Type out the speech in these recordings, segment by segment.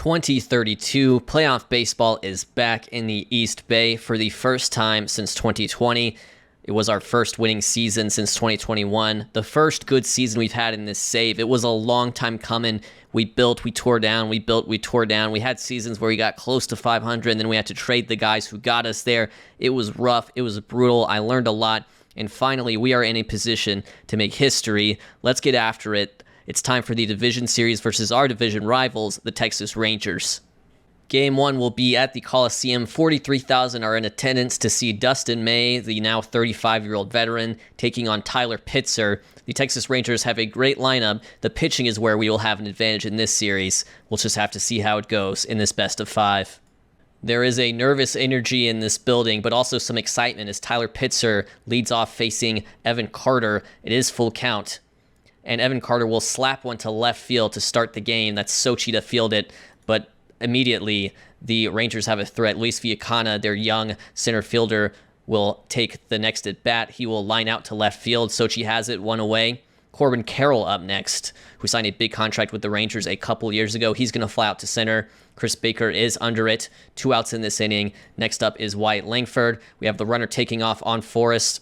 2032 playoff baseball is back in the East Bay for the first time since 2020. It was our first winning season since 2021. The first good season we've had in this save. It was a long time coming. We built, we tore down, we built, we tore down. We had seasons where we got close to 500, and then we had to trade the guys who got us there. It was rough. It was brutal. I learned a lot. And finally, we are in a position to make history. Let's get after it. It's time for the division series versus our division rivals, the Texas Rangers. Game 1 will be at the Coliseum. 43,000 are in attendance to see Dustin May, the now 35-year-old veteran, taking on Tyler Pitzer. The Texas Rangers have a great lineup. The pitching is where we will have an advantage in this series. We'll just have to see how it goes in this best of 5. There is a nervous energy in this building, but also some excitement as Tyler Pitzer leads off facing Evan Carter. It is full count. And Evan Carter will slap one to left field to start the game. That's Sochi to field it, but immediately the Rangers have a threat. Luis Villacana, their young center fielder, will take the next at bat. He will line out to left field. Sochi has it, one away. Corbin Carroll up next, who signed a big contract with the Rangers a couple years ago. He's going to fly out to center. Chris Baker is under it. 2 outs in this inning. Next up is Wyatt Langford. We have the runner taking off on Forrest,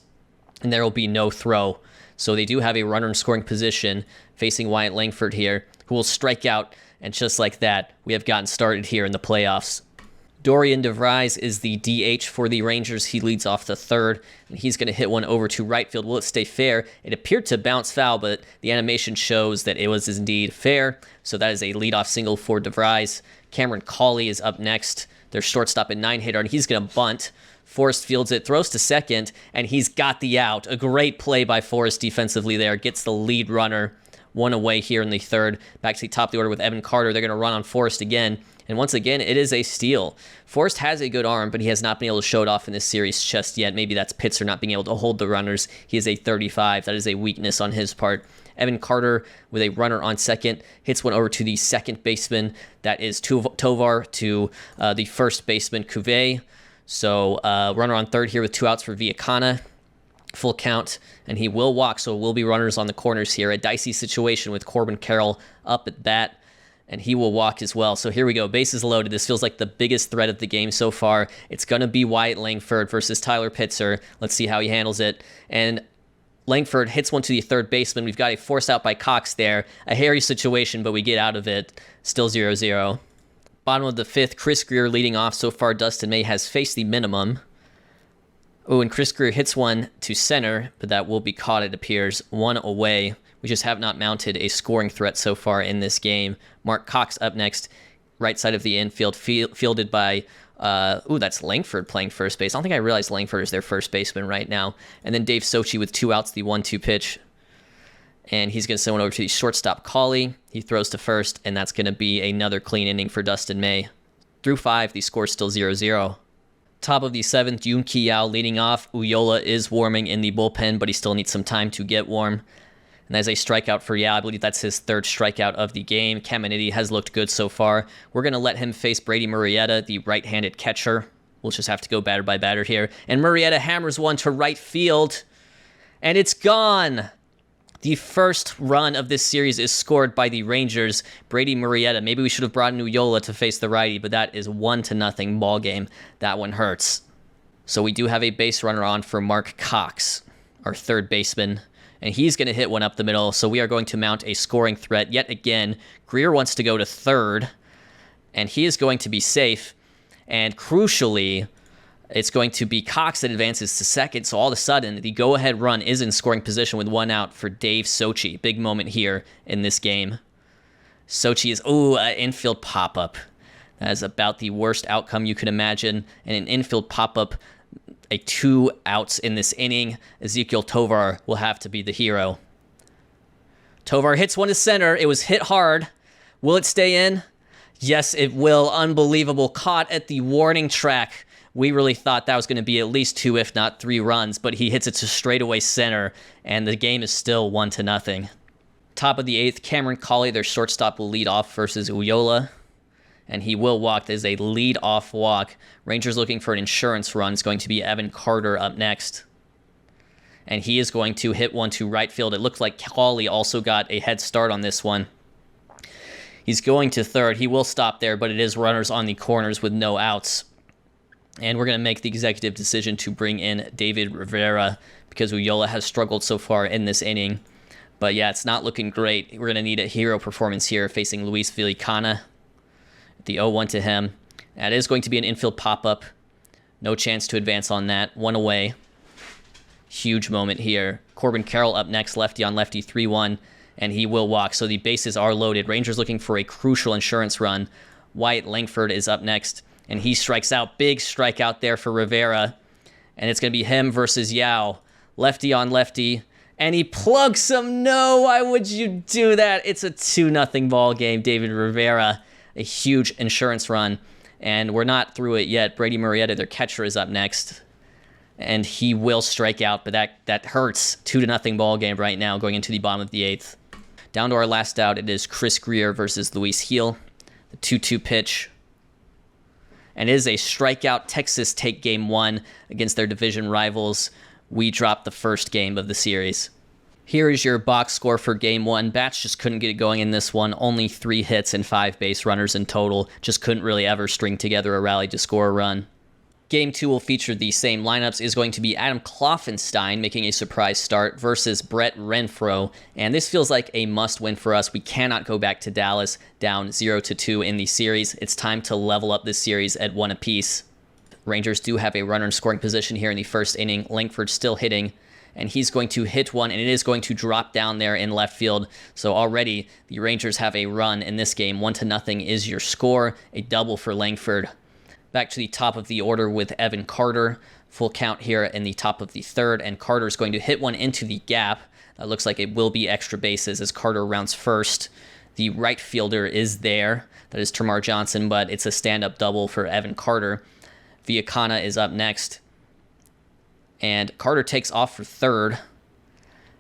and there will be no throw. So they do have a runner in scoring position facing Wyatt Langford here, who will strike out, and just like that, we have gotten started here in the playoffs. Dorian DeVries is the DH for the Rangers. He leads off the third, and he's going to hit one over to right field. Will it stay fair? It appeared to bounce foul, but the animation shows that it was indeed fair. So that is a leadoff single for DeVries. Cameron Cawley is up next. Their shortstop at 9-hitter, and he's going to bunt. Forrest fields it, throws to second, and he's got the out. A great play by Forrest defensively there. Gets the lead runner. One away here in the third. Back to the top of the order with Evan Carter. They're going to run on Forrest again. And once again, it is a steal. Forrest has a good arm, but he has not been able to show it off in this series just yet. Maybe that's Pitzer not being able to hold the runners. He is a 35. That is a weakness on his part. Evan Carter with a runner on second hits one over to the second baseman. That is Tovar to the first baseman, Cuvée. So runner on third here with 2 outs for Villacana. Full count, and he will walk, so it will be runners on the corners here. A dicey situation with Corbin Carroll up at bat, and he will walk as well. So here we go. Bases loaded. This feels like the biggest threat of the game so far. It's going to be Wyatt Langford versus Tyler Pitzer. Let's see how he handles it. And Langford hits one to the third baseman. We've got a force out by Cox there. A hairy situation, but we get out of it. Still 0-0. Bottom of the 5th, Chris Greer leading off. So far, Dustin May has faced the minimum. Oh, and Chris Greer hits one to center, but that will be caught, it appears. One away. We just have not mounted a scoring threat so far in this game. Mark Cox up next, right side of the infield, fielded by, that's Langford playing first base. I don't think I realized Langford is their first baseman right now. And then Dave Sochi with 2 outs, the 1-2 pitch. And he's going to send one over to the shortstop, Cawley. He throws to first, and that's going to be another clean inning for Dustin May. Through 5, the score is still 0-0. Top of the 7th, Yoon Ki-Yao leading off. Ullola is warming in the bullpen, but he still needs some time to get warm. And as a strikeout for Yao, I believe that's his 3rd strikeout of the game. Caminiti has looked good so far. We're going to let him face Brady Murrieta, the right-handed catcher. We'll just have to go batter by batter here. And Murrieta hammers one to right field, and it's gone. The first run of this series is scored by the Rangers, Brady Murrieta. Maybe we should have brought in Ullola to face the righty, but that is 1-0 ball game. That one hurts. So we do have a base runner on for Mark Cox, our third baseman, and he's going to hit one up the middle, so we are going to mount a scoring threat yet again. Greer wants to go to third, and he is going to be safe, and crucially, it's going to be Cox that advances to second, so all of a sudden, the go-ahead run is in scoring position with 1 out for Dave Sochi. Big moment here in this game. Sochi is, an infield pop-up. That is about the worst outcome you could imagine. And an infield pop-up, a 2 outs in this inning. Ezequiel Tovar will have to be the hero. Tovar hits one to center. It was hit hard. Will it stay in? Yes, it will. Unbelievable. Caught at the warning track. We really thought that was going to be at least 2, if not 3 runs, but he hits it to straightaway center, and the game is still 1-0. Top of the 8th, Cameron Cawley, their shortstop, will lead off versus Ullola, and he will walk. There's a lead-off walk. Rangers looking for an insurance run. It's going to be Evan Carter up next, and he is going to hit one to right field. It looks like Cawley also got a head start on this one. He's going to third. He will stop there, but it is runners on the corners with no outs. And we're going to make the executive decision to bring in David Rivera because Ulloa has struggled so far in this inning. But yeah, it's not looking great. We're going to need a hero performance here facing Luis Villicana. The 0-1 to him. That is going to be an infield pop-up. No chance to advance on that. One away. Huge moment here. Corbin Carroll up next, lefty on lefty, 3-1, and he will walk. So the bases are loaded. Rangers looking for a crucial insurance run. Wyatt Langford is up next, and he strikes out. Big strikeout there for Rivera, and it's going to be him versus Yao. Lefty on lefty, and he plugs him. No, why would you do that? It's a 2-0 ball game. David Rivera, a huge insurance run, and we're not through it yet. Brady Murrieta, their catcher, is up next, and he will strike out, but that hurts. 2-0 ball game right now going into the bottom of the 8th. Down to our last out, it is Chris Greer versus Luis Gil. The 2-2 pitch. And it is a strikeout. Texas take game 1 against their division rivals. We dropped the first game of the series. Here is your box score for game 1. Bats just couldn't get it going in this one. Only 3 hits and 5 base runners in total. Just couldn't really ever string together a rally to score a run. Game 2 will feature the same lineups. Is going to be Adam Kloffenstein making a surprise start versus Brett Renfroe. And this feels like a must-win for us. We cannot go back to Dallas down 0-2 in the series. It's time to level up this series at 1 apiece. Rangers do have a runner in scoring position here in the first inning. Langford still hitting, and he's going to hit one, and it is going to drop down there in left field. So already the Rangers have a run in this game. 1-0 is your score. A double for Langford. Back to the top of the order with Evan Carter. Full count here in the top of the 3rd, and Carter's going to hit one into the gap. That looks like it will be extra bases as Carter rounds first. The right fielder is there. That is Termarr Johnson, but it's a stand-up double for Evan Carter. Villicana is up next. And Carter takes off for 3rd,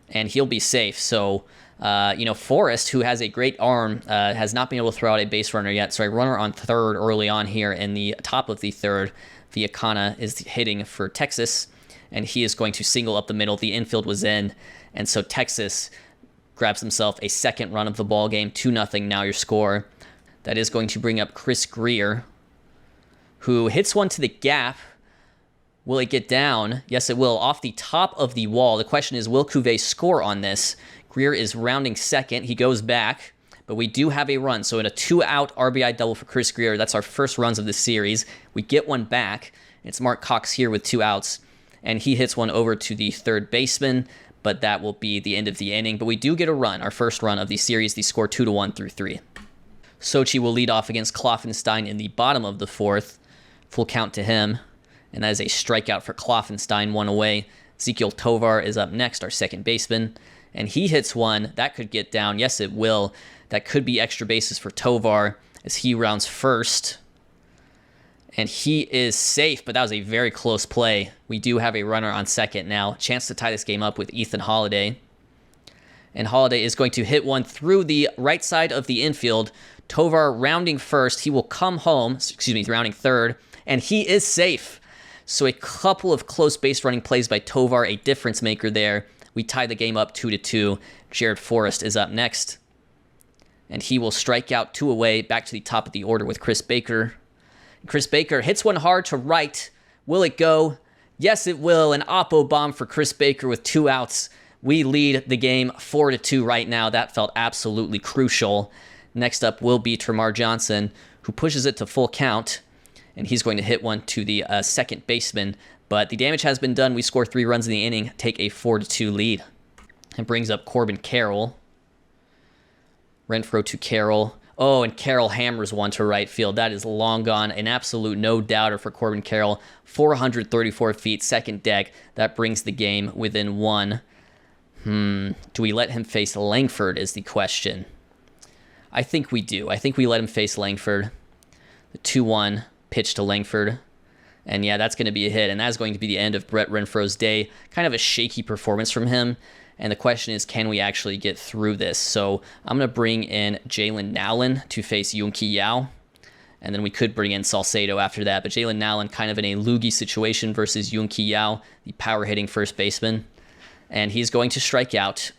and he'll be safe. So, Forrest, who has a great arm, has not been able to throw out a base runner yet. So a runner on 3rd early on here in the top of the 3rd. Villicana is hitting for Texas, and he is going to single up the middle. The infield was in, and so Texas grabs himself a second run of the ball game. 2-0 now your score. That is going to bring up Chris Greer, who hits one to the gap. Will it get down? Yes, it will. Off the top of the wall. The question is, will Cuvée score on this? Greer is rounding second. He goes back, but we do have a run. So in a 2-out RBI double for Chris Greer, that's our first runs of the series. We get one back. It's Mark Cox here with 2 outs, and he hits one over to the 3rd baseman, but that will be the end of the inning. But we do get a run, our first run of the series. The score 2-1 through 3. Sochi will lead off against Kloffenstein in the bottom of the 4th. Full count to him, and that is a strikeout for Kloffenstein, 1 away. Ezekiel Tovar is up next, our second baseman, and he hits one. That could get down. Yes, it will. That could be extra bases for Tovar as he rounds first. And he is safe, but that was a very close play. We do have a runner on second now. Chance to tie this game up with Ethan Holiday. And Holiday is going to hit one through the right side of the infield. Tovar rounding first. He will come home, rounding 3rd, and he is safe. So a couple of close base running plays by Tovar, a difference maker there. We tie the game up 2-2. Jared Forrest is up next, and he will strike out 2 away. Back to the top of the order with Chris Baker. Chris Baker hits one hard to right. Will it go? Yes, it will. An oppo bomb for Chris Baker with 2 outs. We lead the game 4-2 right now. That felt absolutely crucial. Next up will be Termarr Johnson, who pushes it to full count, and he's going to hit one to the second baseman. But the damage has been done. We score 3 runs in the inning, take a 4-2 lead. It brings up Corbin Carroll. Renfroe to Carroll. Oh, and Carroll hammers one to right field. That is long gone. An absolute no-doubter for Corbin Carroll. 434 feet, second deck. That brings the game within 1. Do we let him face Langford is the question. I think we do. I think we let him face Langford. The 2-1 pitch to Langford. And yeah, that's going to be a hit. And that's going to be the end of Brett Renfroe's day. Kind of a shaky performance from him. And the question is, can we actually get through this? So I'm going to bring in Jalen Nowlin to face Yoonki Yao. And then we could bring in Salcedo after that. But Jalen Nowlin kind of in a loogie situation versus Yoonki Yao, the power hitting first baseman. And he's going to strike out.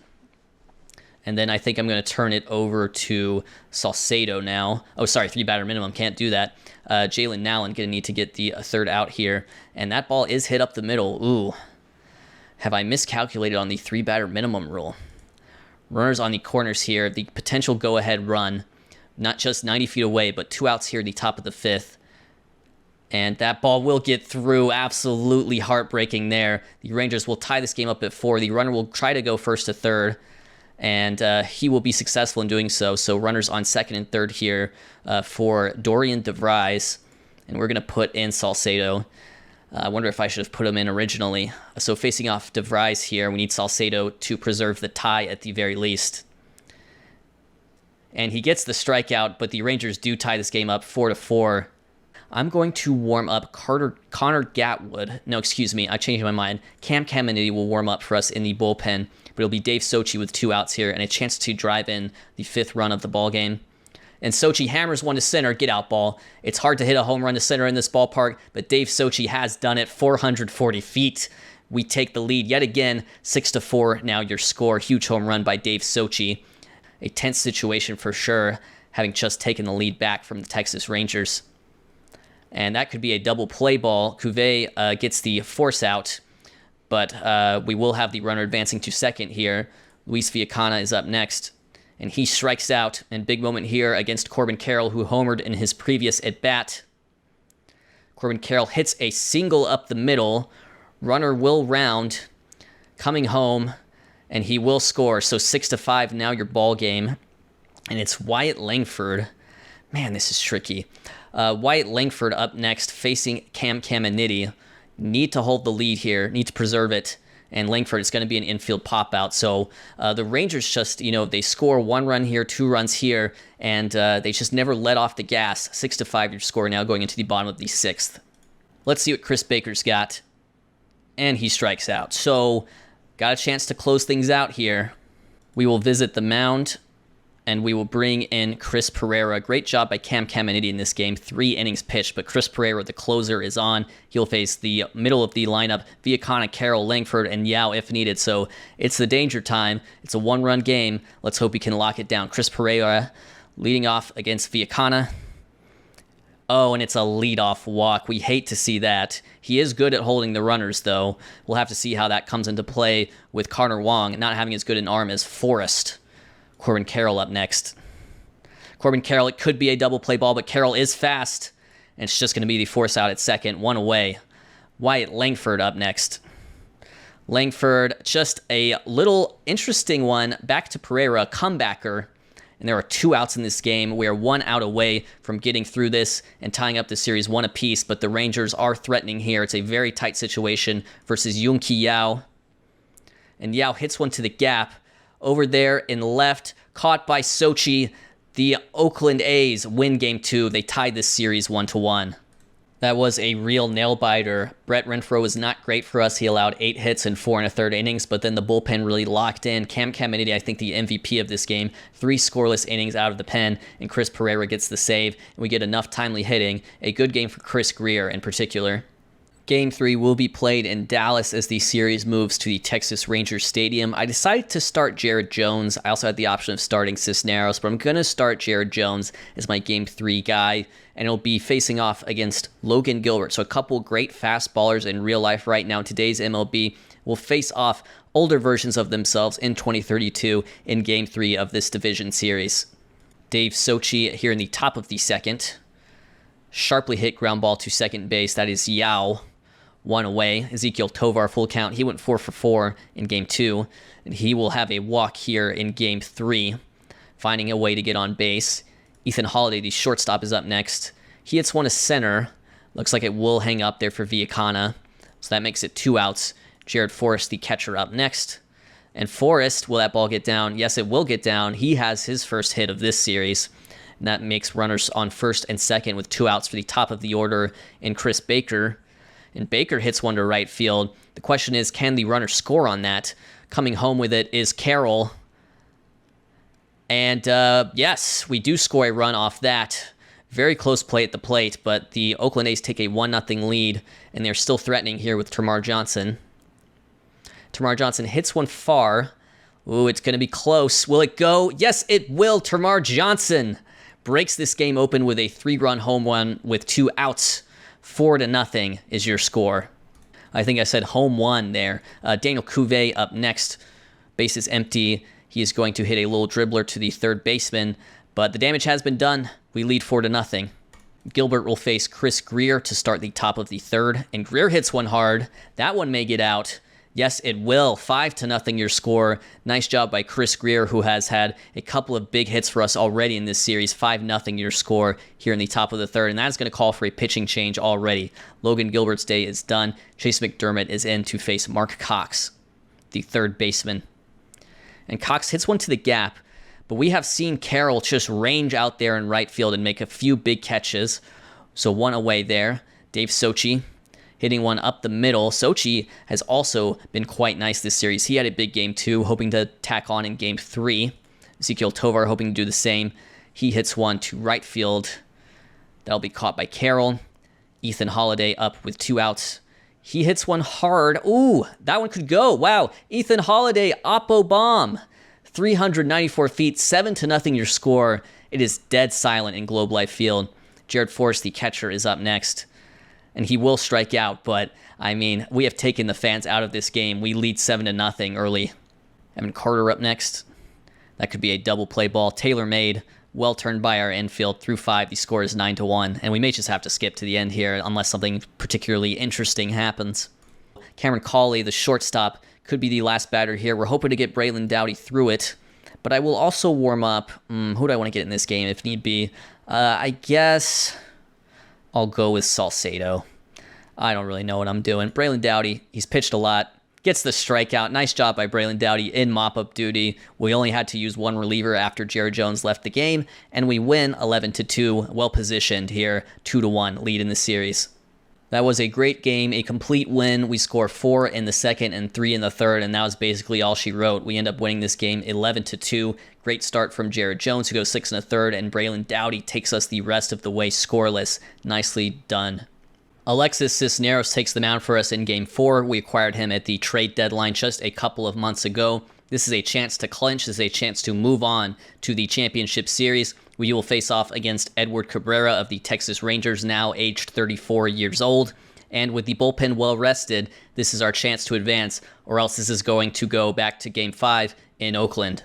And then I think I'm going to turn it over to Salcedo now. Oh, sorry, 3-batter minimum. Can't do that. Jalen Nallen going to need to get the third out here. And that ball is hit up the middle. Ooh. Have I miscalculated on the 3-batter minimum rule? Runners on the corners here. The potential go-ahead run. Not just 90 feet away, but 2 outs here at the top of the 5th. And that ball will get through. Absolutely heartbreaking there. The Rangers will tie this game up at 4. The runner will try to go first to third. And he will be successful in doing so. So runners on second and third here for Dorian DeVries. And we're going to put in Salcedo. I wonder if I should have put him in originally. So facing off DeVries here, we need Salcedo to preserve the tie at the very least. And he gets the strikeout, but the Rangers do tie this game up 4-4. I'm going to warm up Connor Gatwood. No, excuse me, I changed my mind. Cam Caminiti will warm up for us in the bullpen. But it'll be Dave Sochi with 2 outs here and a chance to drive in the 5th run of the ball game. And Sochi hammers one to center, get out ball. It's hard to hit a home run to center in this ballpark, but Dave Sochi has done it 440 feet. We take the lead yet again, 6-4. Now your score, huge home run by Dave Sochi. A tense situation for sure, having just taken the lead back from the Texas Rangers. And that could be a double play ball. Cuvée gets the force out. But we will have the runner advancing to second here. Luis Villacana is up next. And he strikes out. And big moment here against Corbin Carroll, who homered in his previous at-bat. Corbin Carroll hits a single up the middle. Runner will round. Coming home. And he will score. So 6-5 now your ball game. And it's Wyatt Langford. Man, this is tricky. Wyatt Langford up next facing Cam Caminiti. Need to hold the lead here, need to preserve it, and Langford is going to be an infield pop-out. So the Rangers just, they score 1 run here, 2 runs here, and they just never let off the gas. 6-5 your score now going into the bottom of the 6th. Let's see what Chris Baker's got, and he strikes out. So got a chance to close things out here. We will visit the mound, and we will bring in Chris Pereira. Great job by Cam Caminiti in this game. 3 innings pitched, but Chris Pereira, the closer, is on. He'll face the middle of the lineup, Villacana, Carroll, Langford, and Yao if needed. So it's the danger time. It's a 1-run game. Let's hope he can lock it down. Chris Pereira leading off against Villacana. Oh, and it's a leadoff walk. We hate to see that. He is good at holding the runners, though. We'll have to see how that comes into play with Connor Wong not having as good an arm as Forrest. Corbin Carroll up next. Corbin Carroll, it could be a double play ball, but Carroll is fast. And it's just going to be the force out at second, 1 away. Wyatt Langford up next. Langford, just a little interesting one. Back to Pereira, comebacker. And there are 2 outs in this game. We are 1 out away from getting through this and tying up the series 1 apiece. But the Rangers are threatening here. It's a very tight situation versus Yoonki Yao. And Yao hits one to the gap. Over there in left, caught by Sochi. The Oakland A's win Game 2. They tied this series 1-1. That was a real nail-biter. Brett Renfroe was not great for us. He allowed 8 hits in 4 1/3 innings, but then the bullpen really locked in. Cam Caminiti, I think the MVP of this game. 3 scoreless innings out of the pen, and Chris Pereira gets the save, and we get enough timely hitting. A good game for Chris Greer in particular. Game 3 will be played in Dallas as the series moves to the Texas Rangers Stadium. I decided to start Jared Jones. I also had the option of starting Cisneros, but I'm going to start Jared Jones as my Game 3 guy, and it'll be facing off against Logan Gilbert. So a couple great fastballers in real life right now. Today's MLB will face off older versions of themselves in 2032 in Game 3 of this division series. Dave Sochi here in the top of the 2nd. Sharply hit ground ball to second base. That is Yao. 1 away. Ezekiel Tovar, full count. He went 4 for 4 in Game 2. And he will have a walk here in Game 3, finding a way to get on base. Ethan Holiday, the shortstop, is up next. He hits one to center. Looks like it will hang up there for Villacana. So that makes it 2 outs. Jared Forrest, the catcher, up next. And Forrest, will that ball get down? Yes, it will get down. He has his first hit of this series. And that makes runners on first and second with 2 outs for the top of the order in Chris Baker. And Baker hits one to right field. The question is, can the runner score on that? Coming home with it is Carroll. And yes, we do score a run off that. Very close play at the plate, but the Oakland A's take a 1-0 lead, and they're still threatening here with Termarr Johnson. Termarr Johnson hits one far. Ooh, it's going to be close. Will it go? Yes, it will. Termarr Johnson breaks this game open with a 3-run home run with 2 outs. 4-0 is your score. I think I said home one there. Daniel Cuvée up next. Base is empty. He is going to hit a little dribbler to the third baseman, but the damage has been done. We lead 4-0. Gilbert will face Chris Greer to start the top of the third, and Greer hits one hard. That one may get out. Yes, it will. 5-0 your score. Nice job by Chris Greer, who has had a couple of big hits for us already in this series. 5-0 your score here in the top of the third, and that's going to call for a pitching change already. Logan Gilbert's day is done. Chase McDermott is in to face Mark Cox, the third baseman. And Cox hits one to the gap, but we have seen Carroll just range out there in right field and make a few big catches. So one away there. Dave Sochi hitting one up the middle. Sochi has also been quite nice this series. He had a big game too, hoping to tack on in game 3. Ezekiel Tovar hoping to do the same. He hits one to right field. That'll be caught by Carroll. Ethan Holiday up with 2 outs. He hits one hard. Ooh, that one could go. Wow. Ethan Holiday, Oppo bomb. 394 feet, 7-0 your score. It is dead silent in Globe Life Field. Jared Forrest, the catcher, is up next. And he will strike out, but, I mean, we have taken the fans out of this game. We lead 7-0 early. Evan Carter up next. That could be a double play ball. Tailor-made, well turned by our infield. Through 5, the score is 9-1. And we may just have to skip to the end here unless something particularly interesting happens. Cameron Cawley, the shortstop, could be the last batter here. We're hoping to get Braylon Dowdy through it. But I will also warm up. Who do I want to get in this game if need be? I guess I'll go with Salcedo. I don't really know what I'm doing. Braylon Dowdy, he's pitched a lot. Gets the strikeout. Nice job by Braylon Dowdy in mop-up duty. We only had to use one reliever after Jared Jones left the game, and we win 11-2. Well-positioned here. 2-1 lead in the series. That was a great game, a complete win. We score 4 in the second and 3 in the third, and that was basically all she wrote. We end up winning this game 11-2. Great start from Jared Jones, who goes 6 in the third, and Braylon Dowdy takes us the rest of the way scoreless. Nicely done. Alexis Cisneros takes the mound for us in Game 4. We acquired him at the trade deadline just a couple of months ago. This is a chance to clinch. This is a chance to move on to the championship series. We will face off against Edward Cabrera of the Texas Rangers, now aged 34 years old. And with the bullpen well rested, this is our chance to advance, or else this is going to go back to Game 5 in Oakland.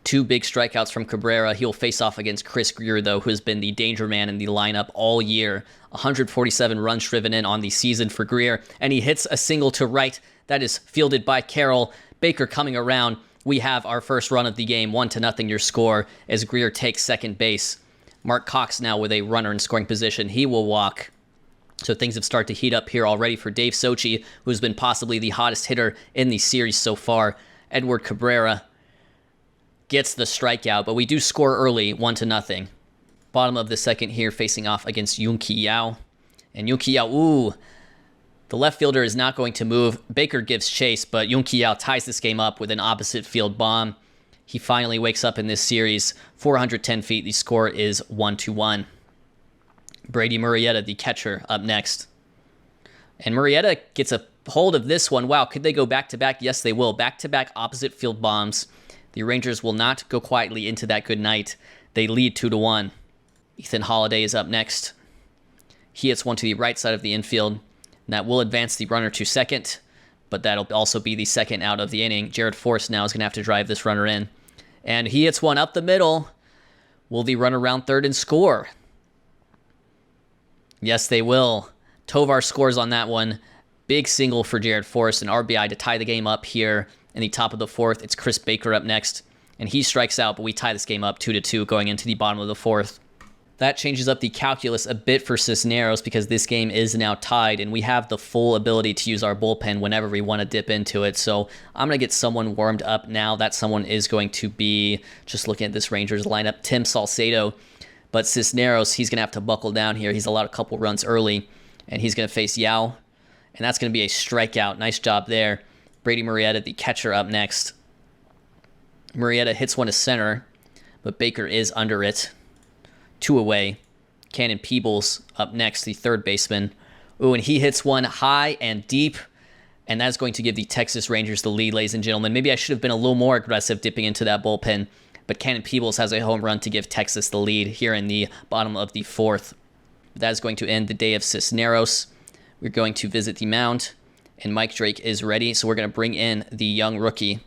2 big strikeouts from Cabrera. He'll face off against Chris Greer, though, who has been the danger man in the lineup all year. 147 runs driven in on the season for Greer, and he hits a single to right. That is fielded by Carroll. Baker coming around. We have our first run of the game, 1-0 your score, as Greer takes second base. Mark Cox now with a runner in scoring position. He will walk. So things have started to heat up here already for Dave Sochi, who's been possibly the hottest hitter in the series so far. Edward Cabrera gets the strikeout, but we do score early, 1-0. Bottom of the second here, facing off against Yunki Yao. And Yunki Yao, ooh, the left fielder is not going to move. Baker gives chase, but Yunki Yao ties this game up with an opposite field bomb. He finally wakes up in this series. 410 feet, the score is 1-1. Brady Murrieta, the catcher, up next. And Murrieta gets a hold of this one. Wow, could they go back-to-back? Yes, they will. Back-to-back opposite field bombs. The Rangers will not go quietly into that good night. They lead 2-1. Ethan Holiday is up next. He hits one to the right side of the infield. And that will advance the runner to second, but that'll also be the second out of the inning. Jared Forrest now is going to have to drive this runner in. And he hits one up the middle. Will the runner round third and score? Yes, they will. Tovar scores on that one. Big single for Jared Forrest, an RBI to tie the game up here in the top of the fourth. It's Chris Baker up next, and he strikes out, but we tie this game up 2-2 going into the bottom of the fourth. That changes up the calculus a bit for Cisneros because this game is now tied, and we have the full ability to use our bullpen whenever we want to dip into it. So I'm going to get someone warmed up now. That someone is going to be, just looking at this Rangers lineup, Tim Salcedo. But Cisneros, he's going to have to buckle down here. He's allowed a couple runs early, and he's going to face Yao, and that's going to be a strikeout. Nice job there. Brady Murrieta, the catcher, up next. Murrieta hits one to center, but Baker is under it. 2 away. Cannon Peebles up next, the third baseman. Ooh, and he hits one high and deep, And that's going to give the Texas Rangers the lead, ladies and gentlemen. Maybe I should have been a little more aggressive dipping into that bullpen, but Cannon Peebles has a home run to give Texas the lead here in the bottom of the fourth. That is going to end the day of Cisneros. We're going to visit the mound, and Mike Drake is ready, so we're going to bring in the young rookie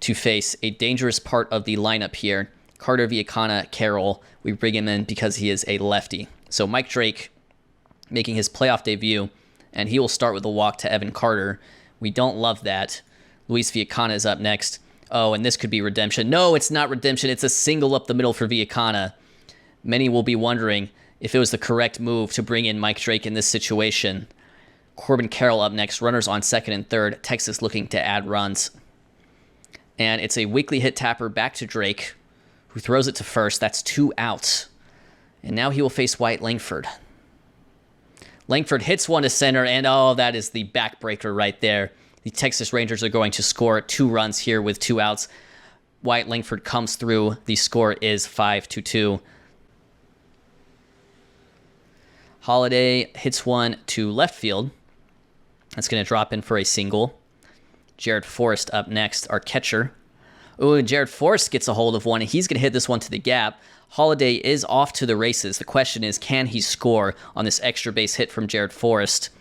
to face a dangerous part of the lineup here. Carter Viacana Carroll. We bring him in because he is a lefty. So Mike Drake making his playoff debut, and he will start with a walk to Evan Carter. We don't love that. Luis Viacana is up next. Oh, and this could be redemption. No, it's not redemption. It's a single up the middle for Viacana. Many will be wondering if it was the correct move to bring in Mike Drake in this situation. Corbin Carroll up next. Runners on second and third. Texas looking to add runs. And it's a weekly hit tapper back to Drake, who throws it to first. That's 2 outs. And now he will face Wyatt Langford. Langford hits one to center, and oh, that is the backbreaker right there. The Texas Rangers are going to score 2 runs here with 2 outs. Wyatt Langford comes through. The score is 5-2. Holiday hits one to left field. That's going to drop in for a single. Jared Forrest up next, our catcher. Oh, Jared Forrest gets a hold of one, and he's going to hit this one to the gap. Holiday is off to the races. The question is, can he score on this extra base hit from Jared Forrest?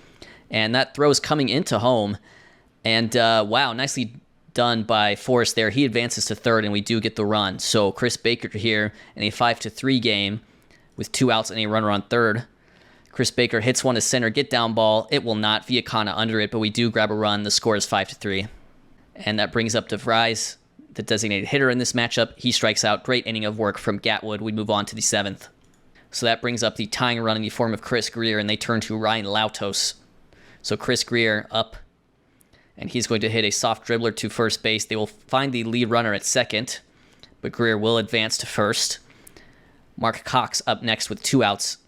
And that throw is coming into home. And wow, nicely done by Forrest there. He advances to third, and we do get the run. So Chris Baker here in a 5-3 game with 2 outs and a runner on third. Chris Baker hits one to center, get down ball. It will not. Viacana under it, but we do grab a run. The score is 5-3. And that brings up DeVries, the designated hitter in this matchup. He strikes out. Great inning of work from Gatwood. We move on to the 7th. So that brings up the tying run in the form of Chris Greer, and they turn to Ryan Lautos. So Chris Greer up, and he's going to hit a soft dribbler to first base. They will find the lead runner at second, but Greer will advance to first. Mark Cox up next with 2 outs.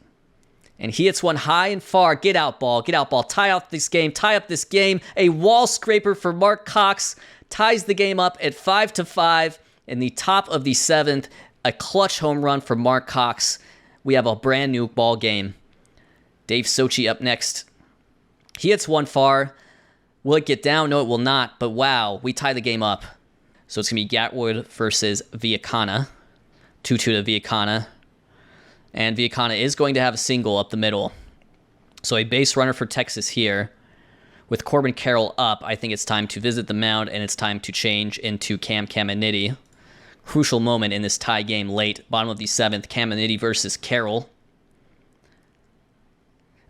And he hits one high and far. Get out ball. Get out ball. Tie up this game. Tie up this game. A wall scraper for Mark Cox ties the game up at 5-5. In the top of the 7th, a clutch home run for Mark Cox. We have a brand new ball game. Dave Sochi up next. He hits one far. Will it get down? No, it will not. But wow, we tie the game up. So it's going to be Gatwood versus Viacana. 2-2 to Viacana. And Viacana is going to have a single up the middle. So a base runner for Texas here. With Corbin Carroll up, I think it's time to visit the mound, and it's time to change into Cam Caminiti. Crucial moment in this tie game late. Bottom of the 7th, Caminiti versus Carroll.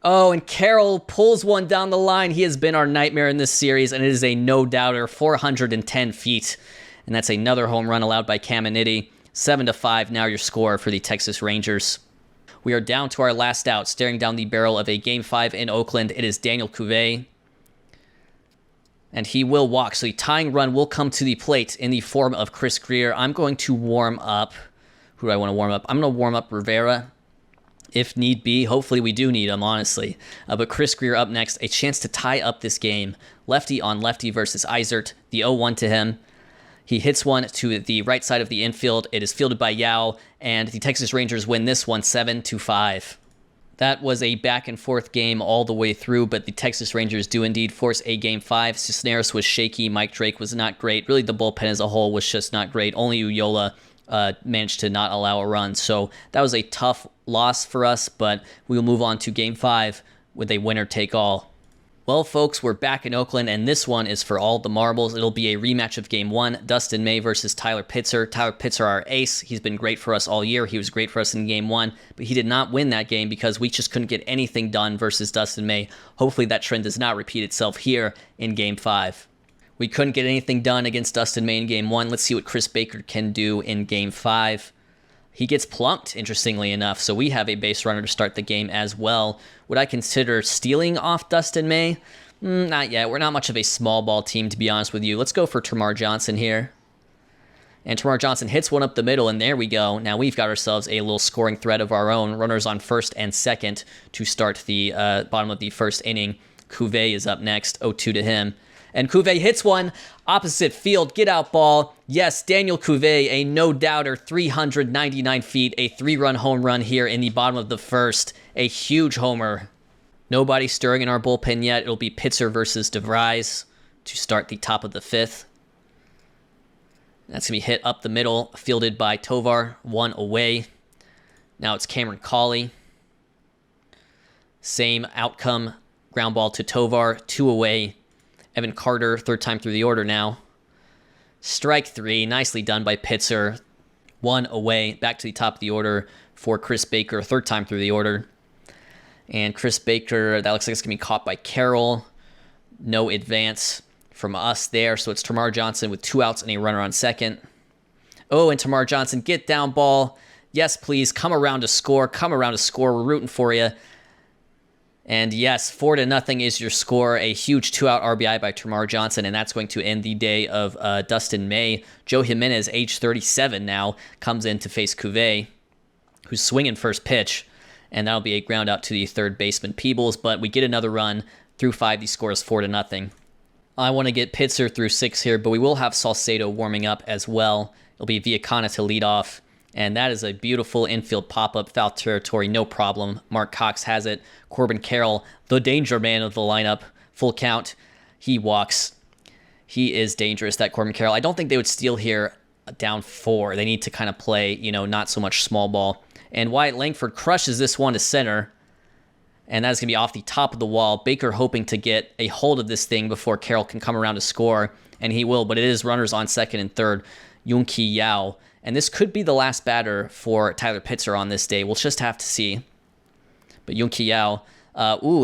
Oh, and Carroll pulls one down the line. He has been our nightmare in this series, and it is a no-doubter, 410 feet. And that's another home run allowed by Caminiti. 7-5 now your score for the Texas Rangers. We are down to our last out, staring down the barrel of a Game 5 in Oakland. It is Daniel Cuvée. And he will walk, so the tying run will come to the plate in the form of Chris Greer. I'm going to warm up. Who do I want to warm up? I'm going to warm up Rivera, if need be. Hopefully we do need him, honestly. But Chris Greer up next, a chance to tie up this game. Lefty on lefty versus Eisert. The 0-1 to him. He hits one to the right side of the infield. It is fielded by Yao, and the Texas Rangers win this one 7-5. That was a back-and-forth game all the way through, but the Texas Rangers do indeed force a Game 5. Cisneros was shaky. Mike Drake was not great. Really, the bullpen as a whole was just not great. Only Ulloa managed to not allow a run. So that was a tough loss for us, but we will move on to Game 5 with a winner-take-all. Well, folks, we're back in Oakland, and this one is for all the marbles. It'll be a rematch of Game 1, Dustin May versus Tyler Pitzer. Tyler Pitzer, our ace. He's been great for us all year. He was great for us in Game 1, but he did not win that game because we just couldn't get anything done versus Dustin May. Hopefully that trend does not repeat itself here in Game 5. We couldn't get anything done against Dustin May in Game 1. Let's see what Chris Baker can do in Game 5. He gets plunked, interestingly enough, so we have a base runner to start the game as well. Would I consider stealing off Dustin May? Not yet. We're not much of a small ball team, to be honest with you. Let's go for Tamar Johnson here. And Tamar Johnson hits one up the middle, and there we go. Now we've got ourselves a little scoring threat of our own. Runners on first and second to start the bottom of the first inning. Cuvée is up next, 0-2 to him. And Cuvée hits one opposite field, get out ball. Yes, Daniel Cuvée, a no-doubter, 399 feet, a 3-run home run here in the bottom of the first. A huge homer. Nobody stirring in our bullpen yet. It'll be Pitzer versus DeVries to start the top of the 5th. That's going to be hit up the middle, fielded by Tovar, 1 away. Now it's Cameron Cawley. Same outcome, ground ball to Tovar, 2 away. Evan Carter, 3rd time through the order now. Strike 3, nicely done by Pitzer, 1 away. Back to the top of the order for Chris Baker, 3rd time through the order. And Chris Baker, that looks like it's going to be caught by Carroll. No advance from us there, so it's Tamar Johnson with 2 outs and a runner on second. Oh, and Tamar Johnson, get down ball. Yes, please, come around to score. Come around to score. We're rooting for you. And yes, 4-0 is your score. A huge 2-out RBI by Tamar Johnson, and that's going to end the day of Dustin May. Joe Jimenez, age 37 now, comes in to face Cuvée, who's swinging first pitch, and that'll be a ground out to the 3rd baseman Peebles, but we get another run. Through 5, the score is 4-0. I want to get Pitzer through 6 here, but we will have Salcedo warming up as well. It'll be Viacana to lead off. And that is a beautiful infield pop-up, foul territory, no problem. Mark Cox has it. Corbin Carroll, the danger man of the lineup, full count. He walks. He is dangerous, that Corbin Carroll. I don't think they would steal here down 4. They need to kind of play, not so much small ball. And Wyatt Langford crushes this one to center. And that's going to be off the top of the wall. Baker hoping to get a hold of this thing before Carroll can come around to score. And he will, but it is runners on second and third. Yoon-Ki Yao. And this could be the last batter for Tyler Pitzer on this day. We'll just have to see. But Yoon-Ki Yao,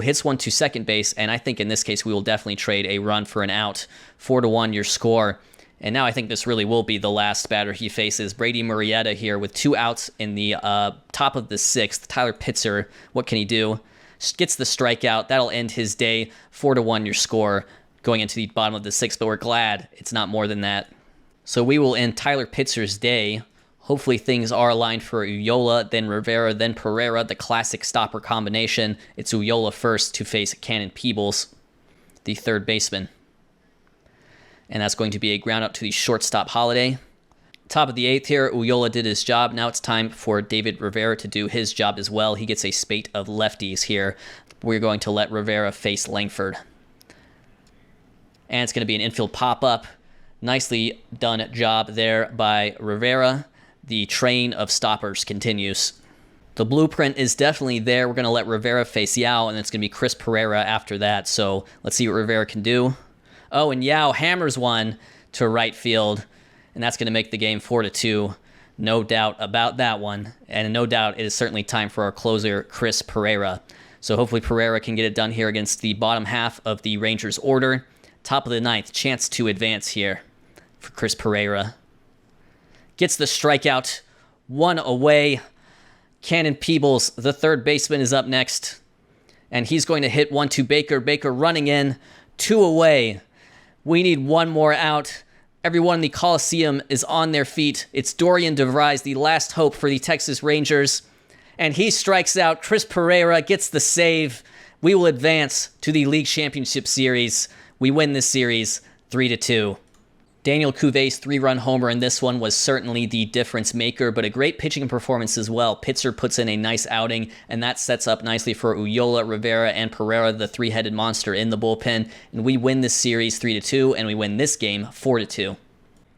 hits one to second base. And I think in this case, we will definitely trade a run for an out. 4-1 your score. And now I think this really will be the last batter he faces. Brady Murrieta here with 2 outs in the top of the 6th. Tyler Pitzer, what can he do? Gets the strikeout. That'll end his day. 4-1 your score going into the bottom of the 6th. But we're glad it's not more than that. So we will end Tyler Pitzer's day. Hopefully things are aligned for Ullola, then Rivera, then Pereira, the classic stopper combination. It's Ullola first to face Cannon Peebles, the 3rd baseman. And that's going to be a ground out to the shortstop Holiday. Top of the 8th here, Ullola did his job. Now it's time for David Rivera to do his job as well. He gets a spate of lefties here. We're going to let Rivera face Langford. And it's going to be an infield pop-up. Nicely done job there by Rivera. The train of stoppers continues. The blueprint is definitely there. We're going to let Rivera face Yao, and it's going to be Chris Pereira after that. So let's see what Rivera can do. Oh, and Yao hammers one to right field, and that's going to make the game 4-2. No doubt about that one. And no doubt it is certainly time for our closer, Chris Pereira. So hopefully Pereira can get it done here against the bottom half of the Rangers order. Top of the 9th, chance to advance here for Chris Pereira. Gets the strikeout, 1 away. Cannon Peebles, the 3rd baseman, is up next. And he's going to hit one to Baker. Baker running in, 2 away. We need 1 more out. Everyone in the Coliseum is on their feet. It's Dorian DeVries, the last hope for the Texas Rangers. And he strikes out. Chris Pereira gets the save. We will advance to the League Championship Series. We win this series 3-2. Daniel Cuvé's 3-run homer in this one was certainly the difference maker, but a great pitching performance as well. Pitzer puts in a nice outing, and that sets up nicely for Ullola, Rivera, and Pereira, the 3-headed monster in the bullpen. And we win this series 3-2, and we win this game 4-2.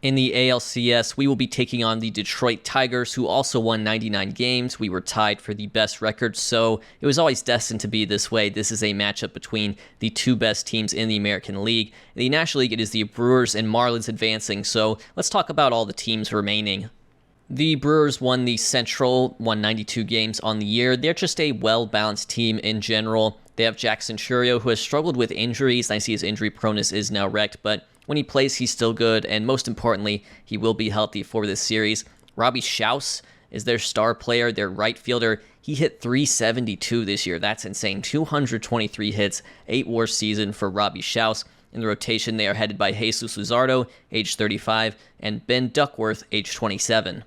In the ALCS, we will be taking on the Detroit Tigers, who also won 99 games. We were tied for the best record, so it was always destined to be this way. This is a matchup between the 2 best teams in the American League. In the National League, it is the Brewers and Marlins advancing, so let's talk about all the teams remaining. The Brewers won the Central, won 92 games on the year. They're just a well-balanced team in general. They have Jackson Churio, who has struggled with injuries. I see his injury proneness is now wrecked, but when he plays, he's still good, and most importantly, he will be healthy for this series. Robbie Schaus is their star player, their right fielder. He hit .372 this year. That's insane. 223 hits, 8 WAR season for Robbie Schaus. In the rotation, they are headed by Jesus Luzardo, age 35, and Ben Duckworth, age 27.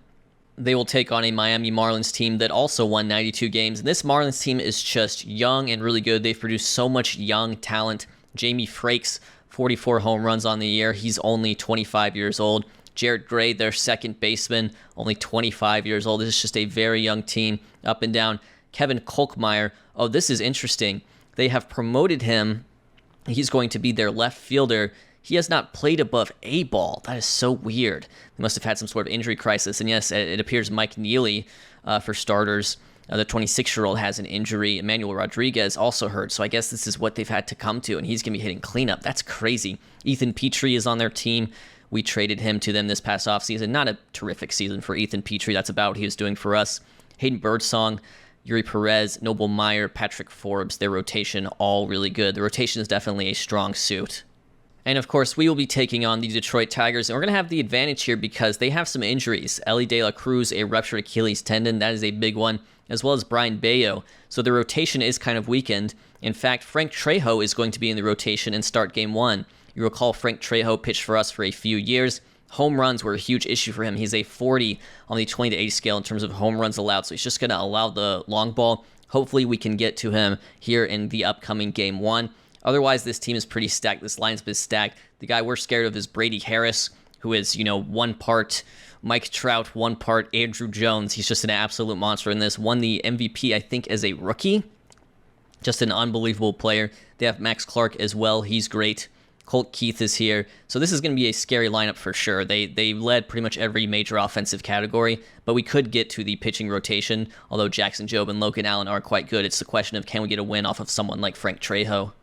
They will take on a Miami Marlins team that also won 92 games. And this Marlins team is just young and really good. They've produced so much young talent. Jamie Frakes, 44 home runs on the year. He's only 25 years old. Jared Gray, their 2nd baseman, only 25 years old. This is just a very young team, up and down. Kevin Kolkmeyer. Oh, this is interesting. they have promoted him. He's going to be their left fielder. He has not played above A ball. That is so weird. They must have had some sort of injury crisis. And yes, it appears Mike Neely, for starters, the 26-year-old has an injury. Emmanuel Rodriguez also hurt. So I guess this is what they've had to come to, and he's going to be hitting cleanup. That's crazy. Ethan Petrie is on their team. We traded him to them this past offseason. Not a terrific season for Ethan Petrie. That's about what he was doing for us. Hayden Birdsong, Yuri Perez, Noble Meyer, Patrick Forbes, their rotation, all really good. The rotation is definitely a strong suit. And of course, we will be taking on the Detroit Tigers, and we're going to have the advantage here because they have some injuries. Elly De La Cruz, a ruptured Achilles tendon, that is a big one, as well as Brian Bayo. So the rotation is kind of weakened. In fact, Frank Trejo is going to be in the rotation and start game 1. You recall Frank Trejo pitched for us for a few years. Home runs were a huge issue for him. He's a 40 on the 20 to 80 scale in terms of home runs allowed, so he's just going to allow the long ball. Hopefully we can get to him here in the upcoming game 1. Otherwise, this team is pretty stacked. This lineup is stacked. The guy we're scared of is Brady Harris, who is, one part Mike Trout, one part Andrew Jones. He's just an absolute monster in this. Won the MVP, I think, as a rookie. Just an unbelievable player. They have Max Clark as well. He's great. Colt Keith is here. So this is going to be a scary lineup for sure. They led pretty much every major offensive category, but we could get to the pitching rotation, although Jackson Jobe and Logan Allen are quite good. It's the question of, can we get a win off of someone like Frank Trejo?